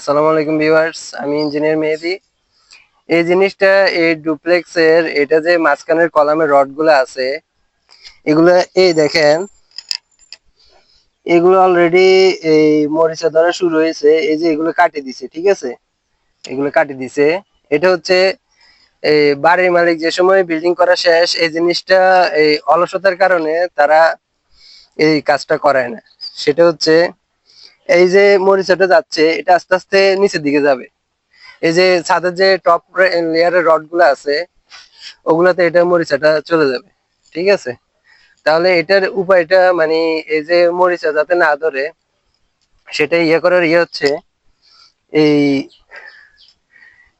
আসসালামু আলাইকুম ভিউয়ার্স, আমি ইঞ্জিনিয়ার মেহেদী। এই জিনিসটা এই ডুপ্লেক্সের এটা যে মাঝখানের কলামের রড গুলো আছে, এগুলো এই দেখেন, এগুলো অলরেডি এই মরিচা ধরা শুরু হয়েছে। এই যে এগুলো কাটি দিছে, ঠিক আছে, এগুলো কাটি দিছে। এটা হচ্ছে এই বাড়ির মালিক যে সময় বিল্ডিং করা শেষ, এই জিনিসটা এই অলসতার কারণে তারা এই কাজটা করায় না। সেটা হচ্ছে এই যে মরিচাটা যাচ্ছে, এটা আস্তে আস্তে নিচের দিকে যাবে। এই যে ছাদের যে টপ লেয়ারের রড গুলো আছে, ওগুলাতে এটা মরিচাটা চলে যাবে, ঠিক আছে। তাহলে এটার উপায়টা মানে এই যে মরিচা যাতে না ধরে, সেটা ইয়ে করার ইয়ে হচ্ছে এই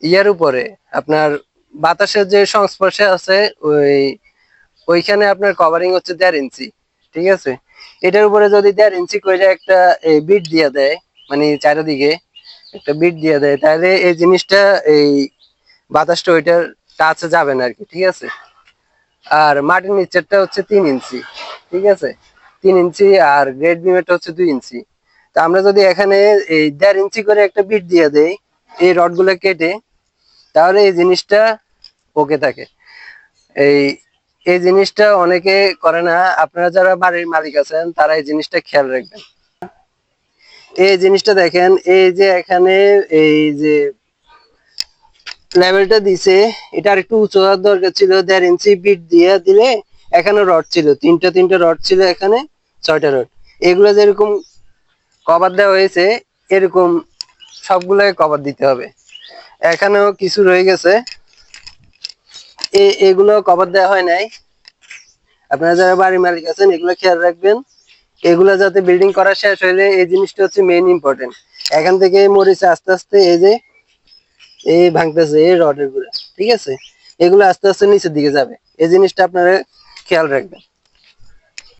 ইয়ার উপরে আপনার বাতাসের যে সংস্পর্শে আছে, ওইখানে আপনার কভারিং হচ্ছে 1.5 ইঞ্চি, ঠিক আছে। এটার উপরে যদি 1.5 ইঞ্চি করে একটা বিট দিয়ে দেয়, মানে চারিদিকে একটা বিট দিয়ে দেয়, তাহলে এই জিনিসটা এই বাতাসটা ওইটার টাচে যাবে না আর কি, ঠিক আছে। আর মাটির নিচেরটা হচ্ছে 3 ইঞ্চি, ঠিক আছে, 3 ইঞ্চি। আর গ্রেড বিমেরটা হচ্ছে 2 ইঞ্চি। তা আমরা যদি এখানে এই 1.5 ইঞ্চি করে একটা বিট দিয়ে দেই এই রড গুলো কেটে, তাহলে এই জিনিসটা ওকে থাকে। এই এই জিনিসটা অনেকে করে না। আপনারা যারা বাড়ির মালিক আছেন তারা এই জিনিসটা খেয়াল রাখবেন। এই জিনিসটা দেখেন, এই যে এখানে এই যে লেভেলটা দিছে, এটা আর একটু উঁচু হওয়ার দরকার ছিল। 1.5 ইঞ্চি বিট দিয়ে দিলে এখানে রড ছিল, তিনটা তিনটা রড ছিল এখানে, 6টা রড। এগুলো যেরকম কভার দেওয়া হয়েছে, এরকম সবগুলাই কভার দিতে হবে। এখানেও কিছু রয়ে গেছে, এগুলো কভার দেওয়া হয় নাই। আপনারা যারা বাড়ির মালিক আছেন এগুলো খেয়াল রাখবেন। এগুলা যাতে বিল্ডিং করা শেষ হইলে, এই জিনিসটা হচ্ছে মেইন ইম্পর্টেন্ট। এখান থেকে মরিচা আস্তে আস্তে এই যে এই ভাঙতেছে এই রডের গুলা, ঠিক আছে, এগুলো আস্তে আস্তে নিচের দিকে যাবে। এই জিনিসটা আপনারা খেয়াল রাখবেন।